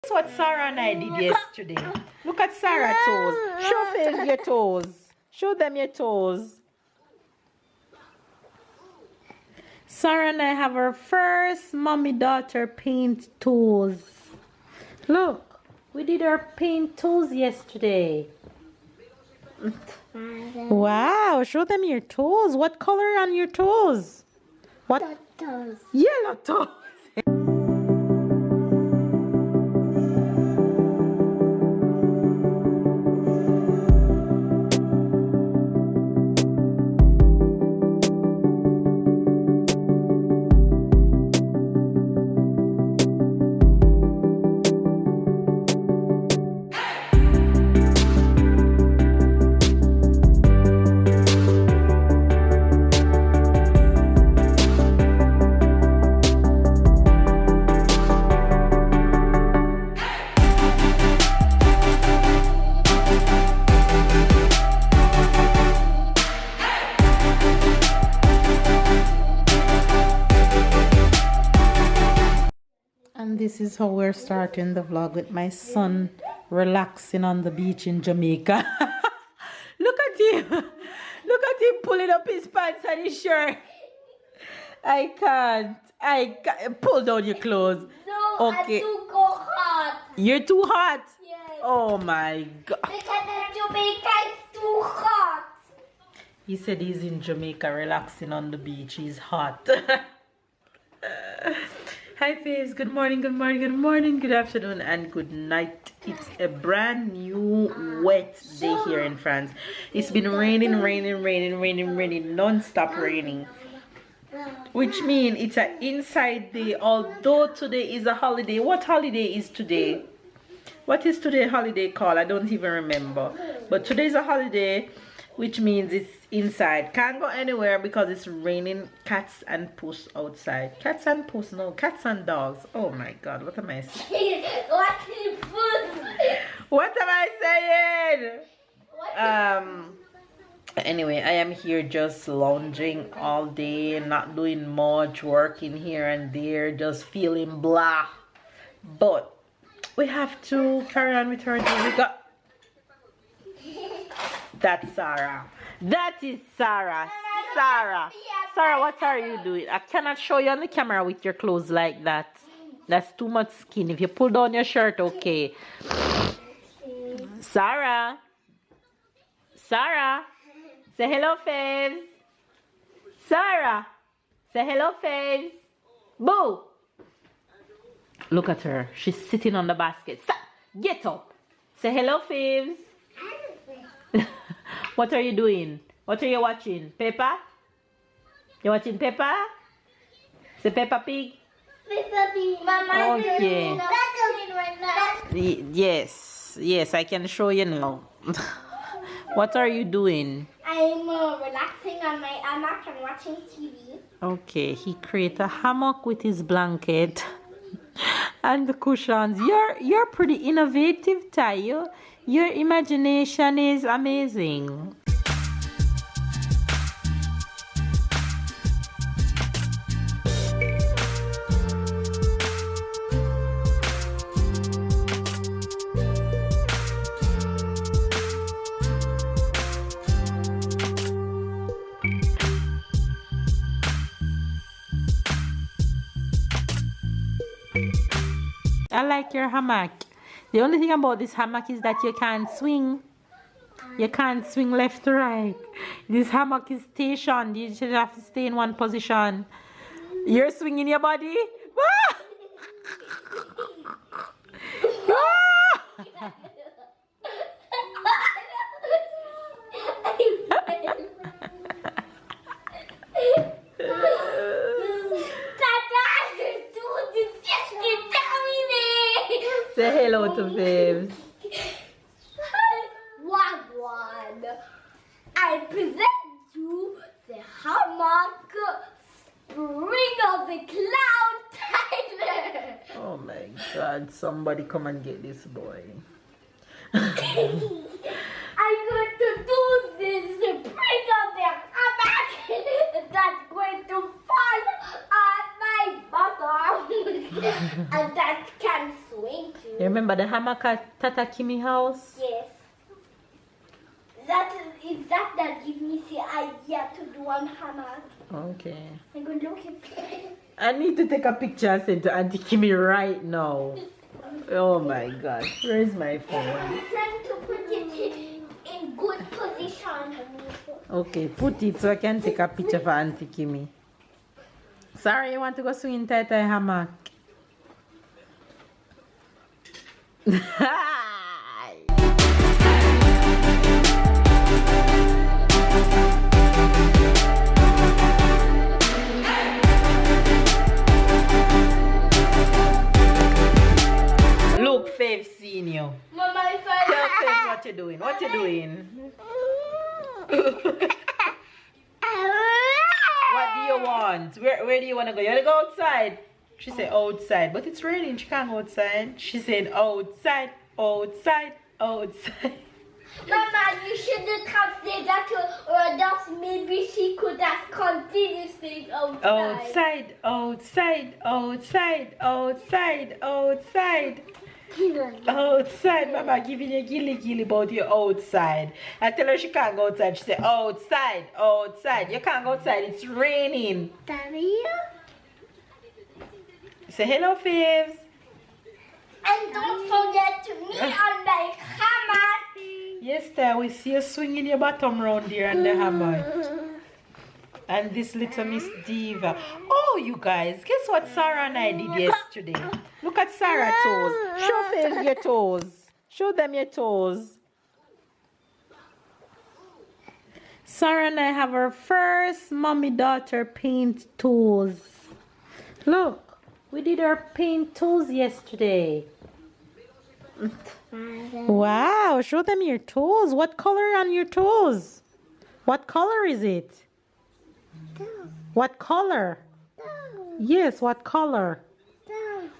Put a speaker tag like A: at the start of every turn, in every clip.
A: That's what Sarah and I did yesterday. Look at Sarah's toes. Show Faith your toes. Show them your toes. Sarah and I have our first mommy-daughter paint toes. Look, we did our paint toes yesterday. Wow, show them your toes. What color on your toes? What?
B: Toes.
A: Yellow toes. And this is how we're starting the vlog with my son relaxing on the beach in Jamaica. Look at him. Look at him pulling up his pants and his shirt. I can't. Pull down your clothes.
B: No,
A: okay.
B: I'm too hot.
A: You're too hot?
B: Yes.
A: Oh my God.
B: Because Jamaica is too hot.
A: He said he's in Jamaica relaxing on the beach. He's hot. Hi faves, good morning, good morning, good morning, good afternoon and good night. It's a brand new wet day here in France. It's been raining non-stop raining, which means it's an inside day, although today is a holiday. What holiday is today? What is today holiday called? I don't even remember, but today is a holiday, which means it's inside. Can't go anywhere because it's raining. Cats and puss outside. Cats and puss, no, cats and dogs. Oh my God, what am I saying? What am I saying? Anyway, I am here just lounging all day, not doing much, working here and there, just feeling blah. But we have to carry on with our day. We got... That's Sarah. That is Sarah. Sarah, what are you doing? I cannot show you on the camera with your clothes like that. That's too much skin. If you pull down your shirt, okay. Sarah. Sarah. Say hello, Faves. Sarah. Say hello, Faves. Boo. Look at her. She's sitting on the basket. Get up. Say hello, Faves. What are you doing? What are you watching? Peppa? You watching Peppa? Say Peppa Pig?
B: Peppa Pig. Mama,
A: okay. Yes, I can show you now. What are you doing?
B: I'm relaxing on my hammock and watching TV.
A: Okay, he created a hammock with his blanket and the cushions. You're pretty innovative, Tayo. Your imagination is amazing. I like your hammock. The only thing about this hammock is that you can't swing. You can't swing left to right. This hammock is stationed. You should have to stay in one position. You're swinging your body. Say hello to Faves.
B: Wagwan. I present you the hammock spring of the cloud Tyler.
A: Oh my God, somebody come and get this boy.
B: I'm going to do this spring of the hammock that's going to fall on my bottom and that can swing. going to.
A: You remember the hammock at Tata Kimi house?
B: Yes. Is that gives me the idea to do one hammock.
A: Okay.
B: I'm going to look at
A: I need to take a picture and send to Auntie Kimi right now. Oh my gosh. Where's my phone?
B: I'm trying to put it in good position.
A: Okay, put it so I can take a picture for Auntie Kimi. Sorry, you want to go swing in Tai Tai hammock? Look, Faith seen you.
B: Mama, if
A: Tell Faith what you're doing. What you doing? What do you want? Where do you want to go? You want to go outside? She said outside, but it's raining. She can't go outside. She said outside, outside, outside.
B: Mama, you shouldn't have said that to her, or else maybe she could have continued saying outside.
A: Outside, outside, outside, outside, outside. Outside, Mama giving you gilly about your outside. I tell her she can't go outside. She said outside, outside. You can't go outside. It's raining.
B: Daddy?
A: Say hello, Faves.
B: And don't forget to meet on my hammock.
A: Yes, there we see you swinging your bottom round there on the hammock. And this little Miss Diva. Oh, you guys, guess what Sarah and I did yesterday? Look at Sarah's toes. Show Faith your toes. Show them your toes. Sarah and I have our first mommy-daughter paint toes. Look, we did our paint toes yesterday. Wow, show them your toes. What color on your toes? What color is it? What color? Yes, what color?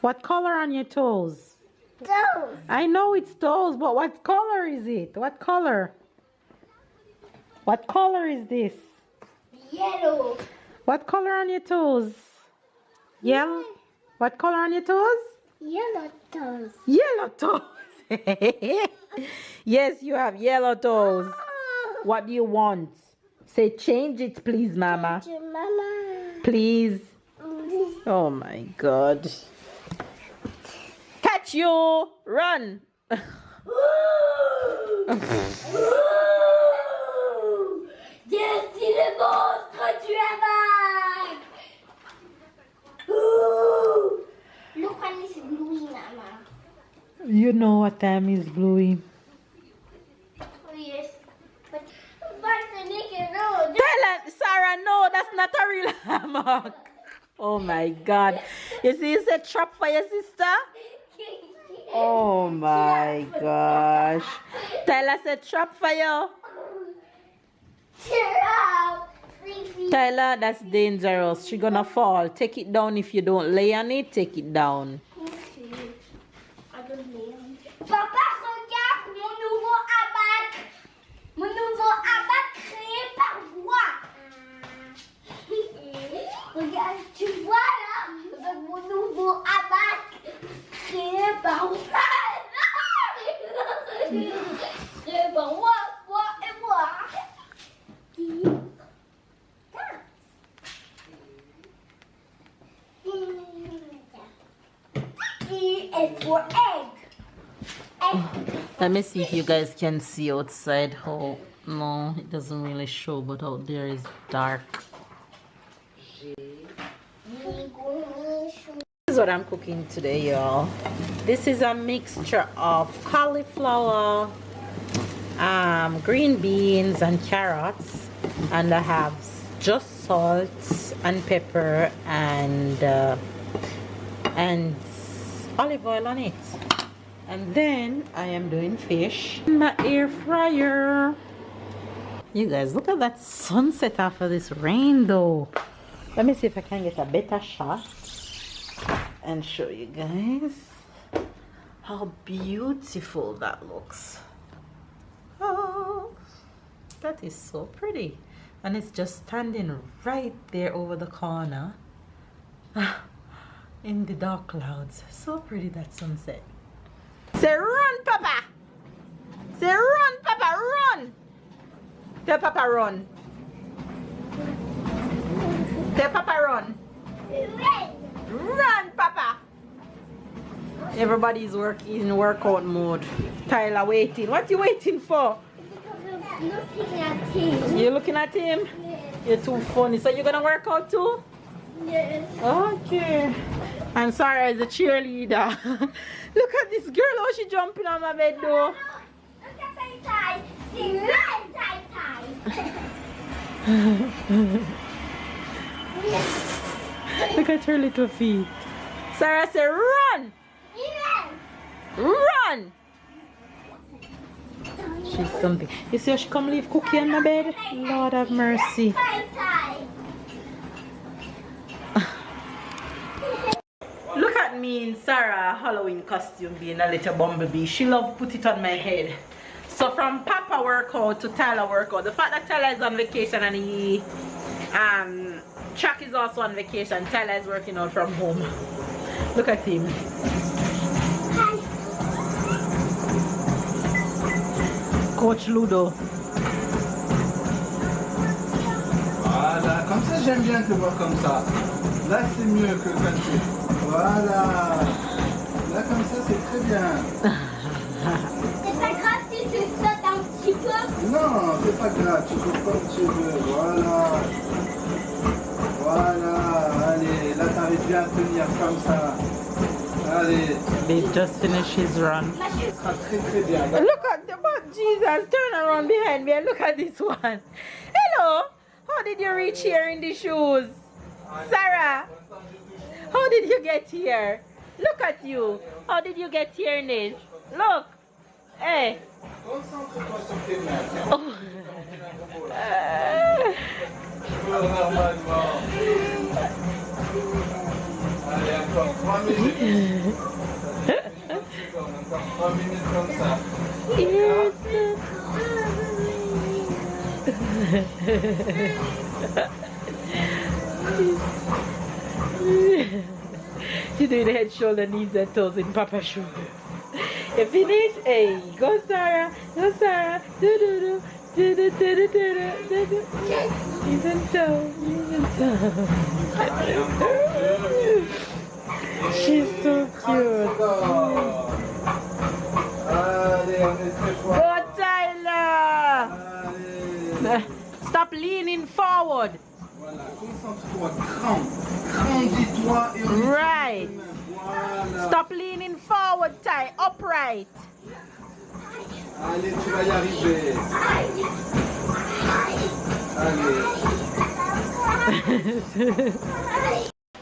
A: What color on your toes?
B: Toes.
A: I know it's toes, but what color is it? What color? What color is this?
B: Yellow.
A: What color on your toes? Yellow. What color on your toes?
B: Yellow toes.
A: Yellow toes. Yes, you have yellow toes. What do you want? Say change it, please, Mama.
B: Mama.
A: Please. Oh my God. Catch you. Run.
B: Destiny le monstre du hammock. Look when it's blue, Mama.
A: You know what time is Bluey.
B: Oh, yes. But the naked road.
A: Tell her, Sarah, no, that's not a real hammock. Oh my God. You see, it's a trap for your sister? Oh my gosh. Tell us a trap for you.
B: Cheer up.
A: Tyler, that's dangerous. She's gonna fall. Take it down if you don't lay on it. Take it down.
B: Papa, regarde mon nouveau hamac. Mon nouveau hamac créé par moi. Regarde, tu vois là, mon nouveau hamac créé par moi. Créé par moi et moi. E is for egg.
A: Let me see if you guys can see outside how. No, it doesn't really show, but out there is dark. This is what I'm cooking today, y'all. This is a mixture of cauliflower, green beans, and carrots, and I have just salt and pepper and olive oil on it. And then I am doing fish in my air fryer. You guys, look at that sunset after this rain though. Let me see if I can get a better shot and show you guys how beautiful that looks. Oh, that is so pretty. And it's just standing right there over the corner. in the dark clouds. So pretty that sunset. Say run, Papa! Say run, Papa, run! Tell Papa run. Tell Papa run. Run, Papa! Everybody's in workout mode. Tyler waiting. What you waiting for?
B: Because I'm looking at him.
A: You looking at him?
B: Yes.
A: You're too funny. So you're gonna work out too?
B: Yes.
A: Okay. And Sarah is a cheerleader. Look at this girl, how she jumping on my bed though.
B: Look at my tie. See, run, tie.
A: Look at her little feet. Sarah said, run! Run! She's something. You see how she come leave Cookie on my bed? Lord have mercy. Look at me in Sarah Halloween costume being a little bumblebee. She love put it on my head. So from Papa workout to Tyler workout. The fact that Tyler is on vacation and he Chuck is also on vacation. Tyler is working out from home. Look at him. Coach Ludo.
C: Voilà, comme ça j'aime bien te voir comme ça. Là c'est mieux que quand tu... Voilà. Là comme ça c'est très bien.
B: C'est pas grave si tu sautes un petit peu.
C: Non, c'est pas grave, tu peux comme tu veux. Voilà. Voilà, allez, là t'arrives bien à tenir comme ça. Allez.
A: They just finished his run.
C: Ce sera très très bien.
A: Look at the Jesus, turn around behind me and look at this one. Hello, how did you reach here in the shoes? Sarah, how did you get here? Look at you. How did you get here in this? Look. Hey.
C: Concentre-toi sur tes mains.
A: Oh.
C: Normalement. Allez, encore 3 minutes. Encore 3 minutes comme ça.
A: Yes. She's doing head, shoulder, knees, and toes in Papa's shoe. You finish? Hey, go Sarah, go Sarah. Do do do. Do do do do do do do. Knees and toes, knees and toes. She's so cute.
C: Allez, on est très fort.
A: Go Tyler!
C: Allez.
A: Stop leaning forward.
C: Voilà, concentre-toi, grandis-toi et on
A: Right.
C: Voilà.
A: Stop leaning forward, Ty. Upright.
C: Allez, tu vas y arriver. Allez.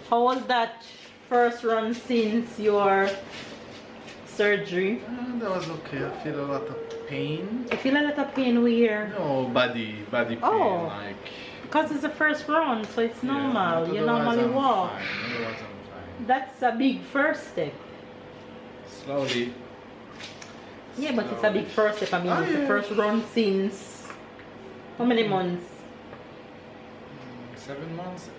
A: How was that first run since your surgery?
C: That was okay. I feel a lot of pain.
A: I feel a lot of pain where?
C: No, body pain.
A: Oh.
C: Like.
A: Because it's the first run, so it's normal.
C: Yeah,
A: You normally
C: I'm
A: walk.
C: fine. Otherwise I'm fine.
A: That's a big first step.
C: Slowly.
A: Yeah, but it's a big first step. I mean, it's the first run since how many months?
C: 7 months.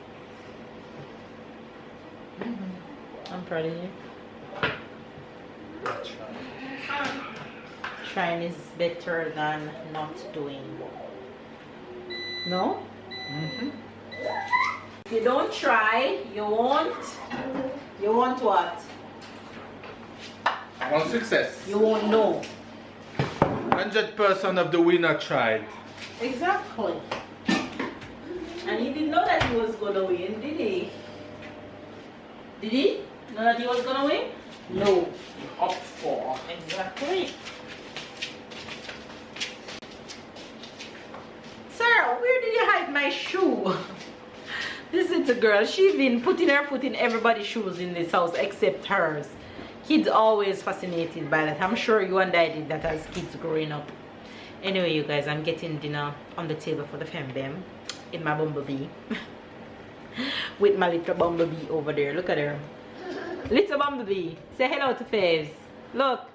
A: I'm proud of you.
C: That's right.
A: Trying is better than not doing. No?
C: Mm-hmm.
A: If you don't try, you won't. You won't what?
C: One success.
A: You won't know.
C: 100% of the winner tried.
A: Exactly. And he didn't know that he was gonna win, did he? Did he? Know that he was gonna win? No.
C: Up for.
A: Exactly. Sarah, where did you hide my shoe? This is the girl. She's been putting her foot in everybody's shoes in this house except hers. Kids always fascinated by that. I'm sure you and I did that as kids growing up. Anyway, you guys, I'm getting dinner on the table for the fembem in my bumblebee. With my little bumblebee over there. Look at her. Little bumblebee. Say hello to Faves. Look.